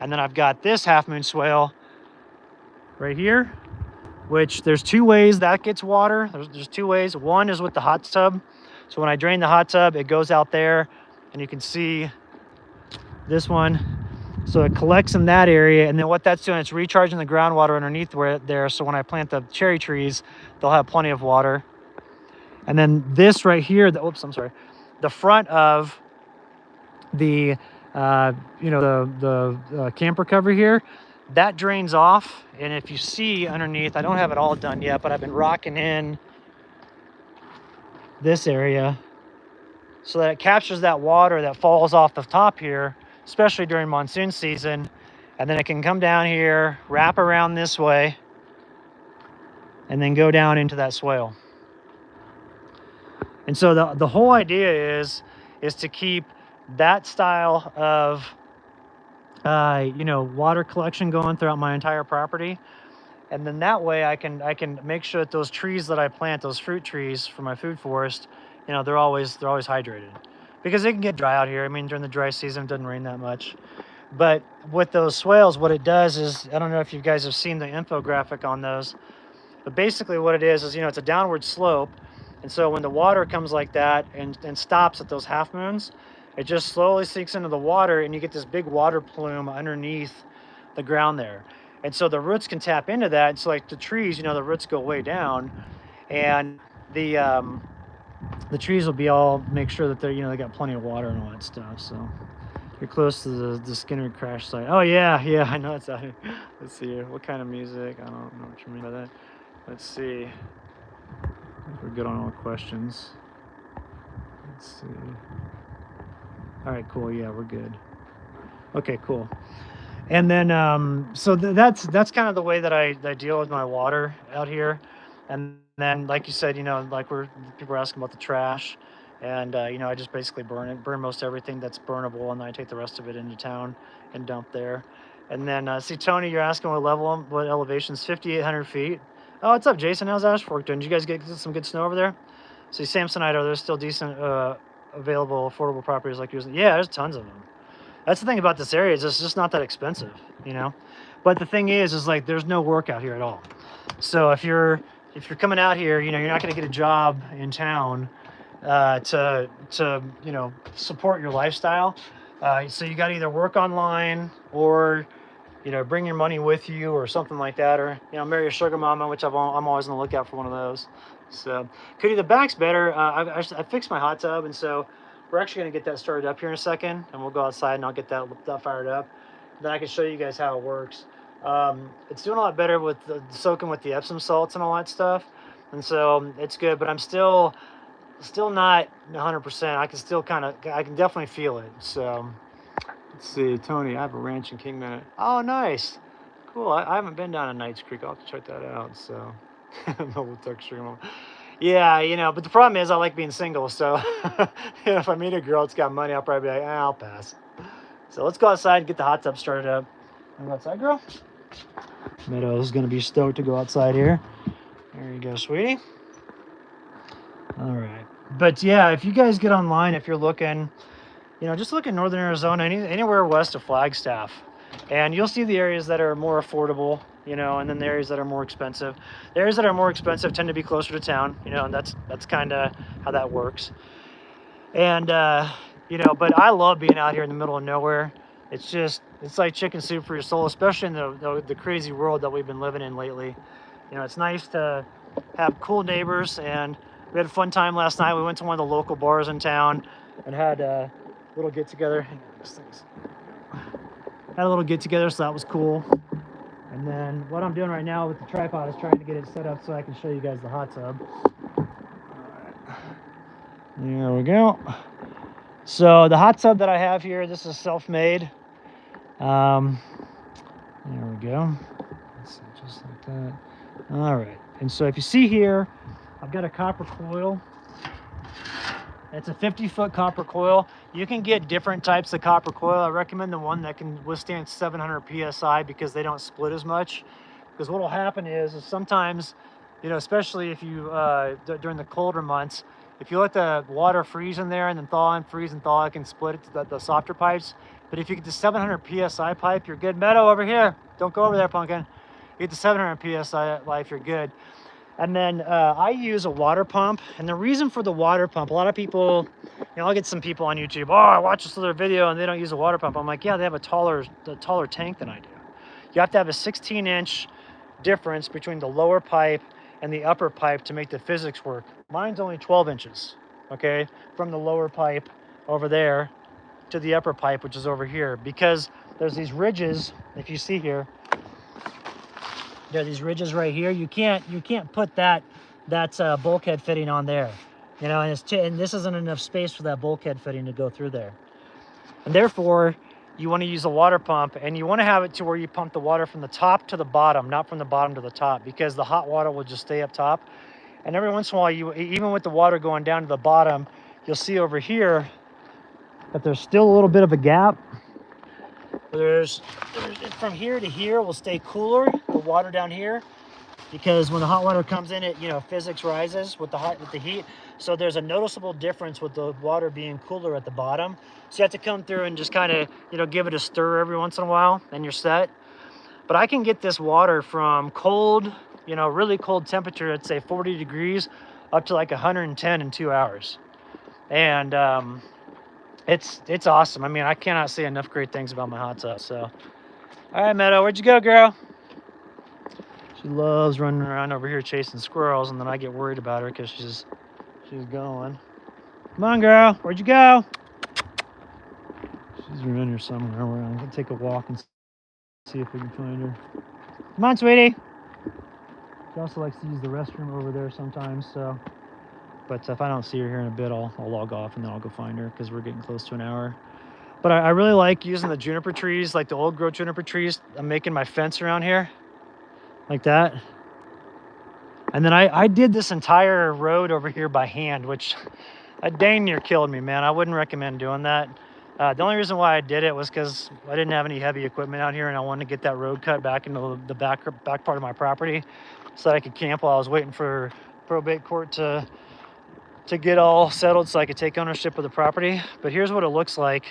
[SPEAKER 1] And then I've got this half moon swale right here, which there's two ways that gets water. There's two ways. One is with the hot tub. So when I drain the hot tub, it goes out there, and you can see this one. So it collects in that area, and then what that's doing, it's recharging the groundwater underneath there. So when I plant the cherry trees, they'll have plenty of water. And then this right here, the front of the camper cover here, that drains off. And if you see underneath, I don't have it all done yet, but I've been rocking in this area so that it captures that water that falls off the top here, especially during monsoon season. And then it can come down here, wrap around this way, and then go down into that swale. And so the whole idea is to keep that style of water collection going throughout my entire property. And then that way I can make sure that those trees that I plant, those fruit trees for my food forest, they're always hydrated, because it can get dry out here. I mean, during the dry season, it doesn't rain that much. But with those swales, what it does is, I don't know if you guys have seen the infographic on those, but basically what it is it's a downward slope. And so when the water comes like that and stops at those half moons, it just slowly sinks into the water, and you get this big water plume underneath the ground there. And so the roots can tap into that. So like the trees, the roots go way down, and the trees will be all, make sure that they're, they got plenty of water and all that stuff. So you're close to the Skinner crash site. Oh yeah, I know it's out here. Let's see here. What kind of music? I don't know what you mean by that. Let's see. I think we're good on all questions. Let's see. All right, cool. Yeah, we're good. Okay, cool. And then, so that's kind of the way that I deal with my water out here. And then, like you said, like people are asking about the trash, and I just basically burn most everything that's burnable, and then I take the rest of it into town and dump there. And then, see, Tony, you're asking what elevation is 5,800 feet. Oh, what's up, Jason? How's Ashfork doing? Did you guys get some good snow over there? See, Samsonite, are there still decent, available, affordable properties like yours? Yeah, there's tons of them. That's the thing about this area, is it's just not that expensive, But the thing is like there's no work out here at all. So if you're coming out here, you're not going to get a job in town to support your lifestyle. So you got to either work online or bring your money with you or something like that, or marry a sugar mama, which I'm always on the lookout for one of those. So Cody, the back's better. I fixed my hot tub, and so we're actually going to get that started up here in a second, and we'll go outside and I'll get that fired up. Then I can show you guys how it works. It's doing a lot better with soaking with the Epsom salts and all that stuff, and so it's good. But I'm still still not 100%. I can definitely feel it. So let's see, Tony, I have a ranch in Kingman. Oh, nice. Cool. I haven't been down to Knights Creek. I'll have to check that out. So, mobile texture. Yeah, you know, but the problem is I like being single. So, you know, if I meet a girl that's got money, I'll probably be like, I'll pass. So let's go outside and get the hot tub started up. Wanna go outside, girl? Meadow's gonna be stoked to go outside here. There you go, sweetie. All right. But yeah, if you guys get online, if you're looking, you know, just look in Northern Arizona, anywhere west of Flagstaff, and you'll see the areas that are more affordable, you know, and then the areas that are more expensive. The areas that are more expensive tend to be closer to town, you know, and that's kind of how that works. And you know, but I love being out here in the middle of nowhere. It's like chicken soup for your soul, especially in the crazy world that we've been living in lately. You know, it's nice to have cool neighbors, and we had a fun time last night. We went to one of the local bars in town and had a little get together. Had a little get together, so that was cool. And then what I'm doing right now with the tripod is trying to get it set up so I can show you guys the hot tub. All right. There we go. So the hot tub that I have here, this is self-made. There we go. Let's see, just like that. All right. And so if you see here, I've got a copper coil. It's a 50-foot copper coil. You can get different types of copper coil. I recommend the one that can withstand 700 PSI because they don't split as much. Because what will happen is sometimes, you know, especially if you, during the colder months, if you let the water freeze in there and then thaw and freeze and thaw, it can split it to the softer pipes. But if you get the 700 PSI pipe, you're good. Meadow over here. Don't go over there, pumpkin. You get the 700 PSI life, you're good. And then I use a water pump. And the reason for the water pump, a lot of people, you know, I'll get some people on YouTube, oh, I watch this other video and they don't use a water pump. I'm like, yeah, they have a taller tank than I do. You have to have a 16-inch difference between the lower pipe and the upper pipe to make the physics work. Mine's only 12 inches, okay, from the lower pipe over there to the upper pipe, which is over here, because there's these ridges, if you see here, there are these ridges right here. You can't put that bulkhead fitting on there, you know, and this isn't enough space for that bulkhead fitting to go through there. And therefore, you want to use a water pump, and you want to have it to where you pump the water from the top to the bottom, not from the bottom to the top, because the hot water will just stay up top. And every once in a while, even with the water going down to the bottom, you'll see over here that there's still a little bit of a gap. There's from here to here will stay cooler, the water down here, because when the hot water comes in, it, you know, physics rises with the heat. So there's a noticeable difference with the water being cooler at the bottom. So you have to come through and just kind of, you know, give it a stir every once in a while, and you're set. But I can get this water from cold, you know, really cold temperature, let's say 40 degrees, up to like 110 in 2 hours. And it's awesome. I mean, I cannot say enough great things about my hot tub. So, all right, Meadow, where'd you go, girl? She loves running around over here chasing squirrels, and then I get worried about her because she's going. Come on, girl, where'd you go? She's around here somewhere. We're gonna take a walk and see if we can find her. Come on, sweetie. She also likes to use the restroom over there sometimes, so. But if I don't see her here in a bit, I'll log off and then I'll go find her because we're getting close to an hour. But I really like using the juniper trees, like the old growth juniper trees. I'm making my fence around here like that. And then I did this entire road over here by hand, which dang near killed me, man. I wouldn't recommend doing that. The only reason why I did it was because I didn't have any heavy equipment out here and I wanted to get that road cut back into the back part of my property so that I could camp while I was waiting for probate court to get all settled so I could take ownership of the property. But here's what it looks like.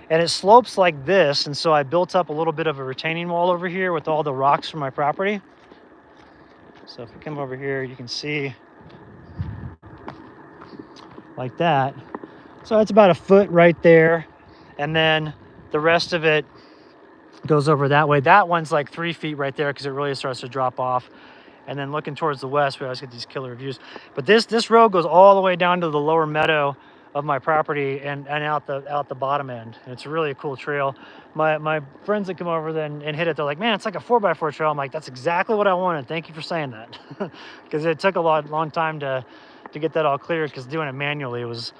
[SPEAKER 1] And it slopes like this. And so I built up a little bit of a retaining wall over here with all the rocks from my property. So if we come over here, you can see like that. So it's about a foot right there. And then the rest of it goes over that way. That one's like 3 feet right there because it really starts to drop off. And then looking towards the west, we always get these killer views. But this road goes all the way down to the lower meadow of my property and out the bottom end. And it's really a cool trail. My friends that come over then and hit it, they're like, man, it's like a 4x4 trail. I'm like, that's exactly what I wanted. Thank you for saying that. Because it took a long time to to get that all cleared, because doing it manually was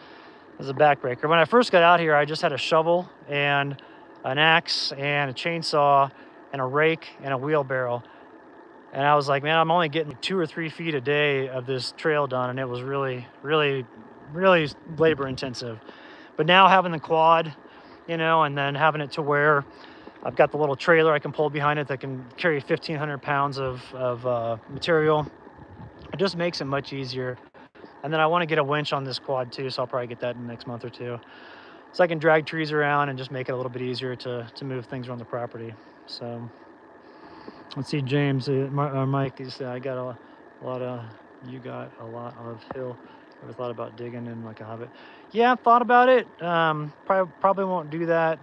[SPEAKER 1] a backbreaker. When I first got out here, I just had a shovel and an axe and a chainsaw and a rake and a wheelbarrow. And I was like, man, I'm only getting 2 or 3 feet a day of this trail done, and it was really, really, really labor intensive. But now having the quad, you know, and then having it to where I've got the little trailer I can pull behind it that can carry 1,500 pounds of material, it just makes it much easier. And then I want to get a winch on this quad too, so I'll probably get that in the next month or two, so I can drag trees around and just make it a little bit easier to move things around the property. So let's see, James, Mike, he said, I got a lot of, you got a lot of hill. Ever thought about digging in like a hobbit? Yeah, I've thought about it. Probably won't do that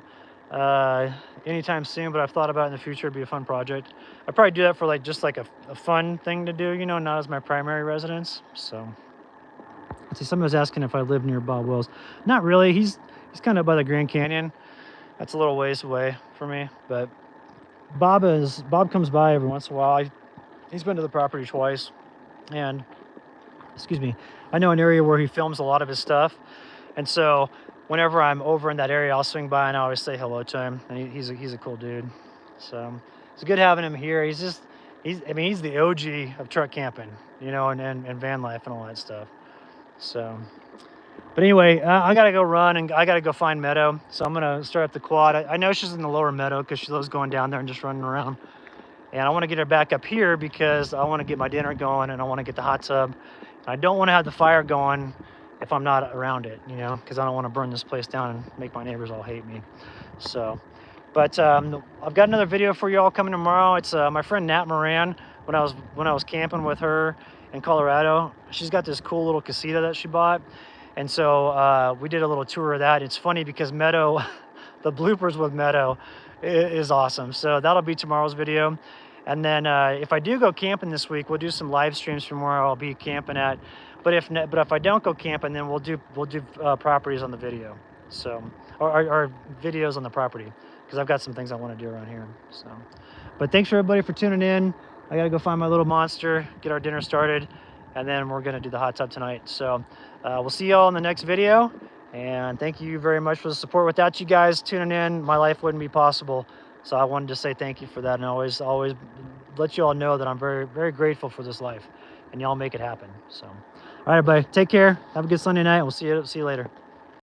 [SPEAKER 1] anytime soon, but I've thought about it in the future. It'd be a fun project. I'd probably do that for like just like a fun thing to do, you know, not as my primary residence. So let's see, somebody was asking if I live near Bob Wells. Not really. He's kind of by the Grand Canyon. That's a little ways away for me, but Bob comes by every once in a while. He's been to the property twice, and excuse me, I know an area where he films a lot of his stuff, and so whenever I'm over in that area, I'll swing by and I always say hello to him. And he's a cool dude. So it's good having him here. He's the OG of truck camping, you know, and van life and all that stuff. So, but anyway, I gotta go run and I gotta go find Meadow. So I'm gonna start up the quad. I know she's in the lower meadow because she loves going down there and just running around. And I want to get her back up here because I want to get my dinner going and I want to get the hot tub. I don't want to have the fire going if I'm not around it, you know, because I don't want to burn this place down and make my neighbors all hate me. So, but I've got another video for you all coming tomorrow. It's my friend Nat Moran. When I was camping with her in Colorado, she's got this cool little casita that she bought, and so we did a little tour of that. It's funny because Meadow, the bloopers with Meadow, is awesome. So that'll be tomorrow's video. And then if I do go camping this week, we'll do some live streams from where I'll be camping at. But if I don't go camping, then we'll do properties on the video. So or videos on the property, because I've got some things I want to do around here. So, but thanks for everybody for tuning in. I gotta go find my little monster, get our dinner started, and then we're gonna do the hot tub tonight. So we'll see y'all in the next video. And thank you very much for the support. Without you guys tuning in, my life wouldn't be possible. So I wanted to say thank you for that, and always let you all know that I'm very, very grateful for this life, and y'all make it happen. So, all right, everybody, take care. Have a good Sunday night. We'll see you later.